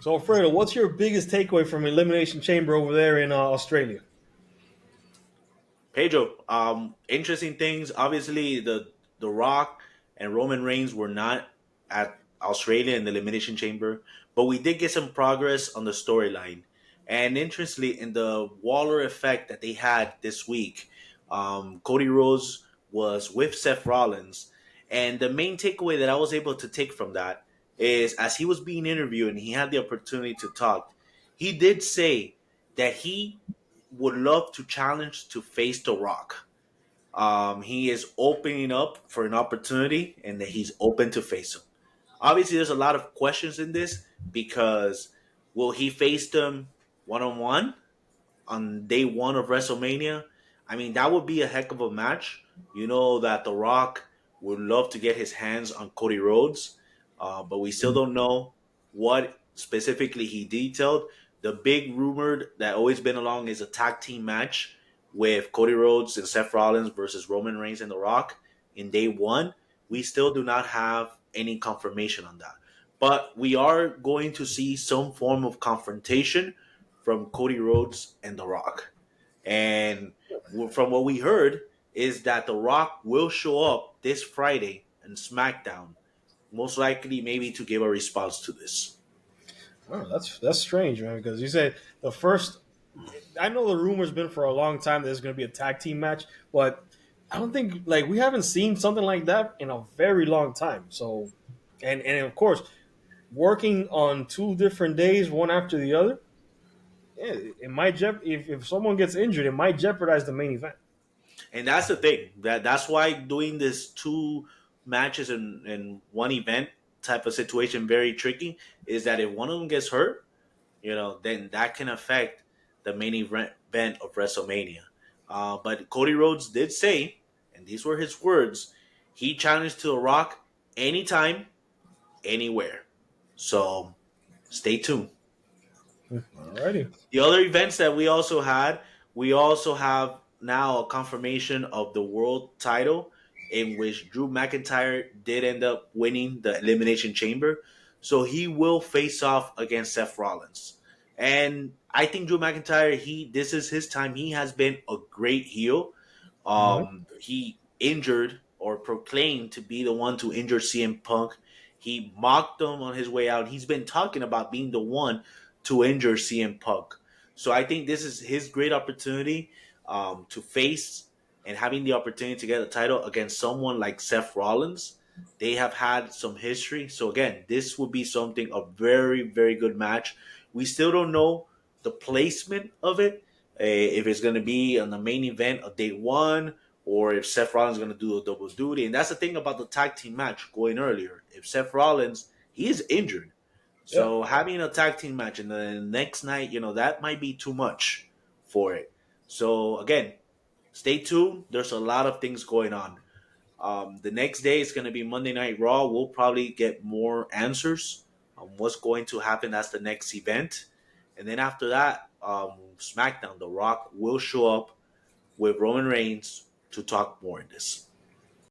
So, Alfredo, what's your biggest takeaway from Elimination Chamber over there in Australia? Pedro, interesting things. Obviously, the Rock and Roman Reigns were not at Australia in the Elimination Chamber, but we did get some progress on the storyline. And interestingly, in the Waller effect that they had this week, Cody Rhodes was with Seth Rollins, and the main takeaway that I was able to take from that is as he was being interviewed and he had the opportunity to talk, he did say that he would love to challenge to face The Rock. He is opening up for an opportunity and that he's open to face him. Obviously, there's a lot of questions in this because will he face them one on day one of WrestleMania? I mean, that would be a heck of a match. You know that The Rock would love to get his hands on Cody Rhodes, but we still don't know what specifically he detailed. The big rumored that always been along is a tag team match with Cody Rhodes and Seth Rollins versus Roman Reigns and The Rock in day one. We still do not have any confirmation on that. But we are going to see some form of confrontation from Cody Rhodes and The Rock. And from what we heard is that The Rock will show up this Friday in SmackDown, most likely maybe to give a response to this. Oh, that's strange, man. Because you said the first. I know the rumor's been for a long time that there's going to be a tag team match, but I don't think like we haven't seen something like that in a very long time. So, and of course, working on two different days, one after the other, yeah, it might if someone gets injured, it might jeopardize the main event. And that's the thing. That's why doing this two matches in one event type of situation very tricky is that if one of them gets hurt, then that can affect the main event of WrestleMania. But Cody Rhodes did say, and these were his words, he challenged to The Rock anytime, anywhere. So stay tuned. Alrighty. The other events that we also have now a confirmation of the world title in which Drew McIntyre did end up winning the Elimination Chamber. So he will face off against Seth Rollins. And I think Drew McIntyre, this is his time. He has been a great heel. Mm-hmm. He injured or proclaimed to be the one to injure CM Punk. He mocked him on his way out. He's been talking about being the one to injure CM Punk. So I think this is his great opportunity to face and having the opportunity to get a title against someone like Seth Rollins. They have had some history. So again, this would be something a very, very good match. We still don't know the placement of it. If it's going to be on the main event of day one, or if Seth Rollins is going to do a double duty. And that's the thing about the tag team match going earlier. If Seth Rollins, he is injured. Yeah. So having a tag team match and the next night, that might be too much for it. So again, stay tuned. There's a lot of things going on. The next day is going to be Monday Night Raw. We'll probably get more answers on what's going to happen. That's the next event. And then after that, SmackDown, The Rock will show up with Roman Reigns to talk more in this.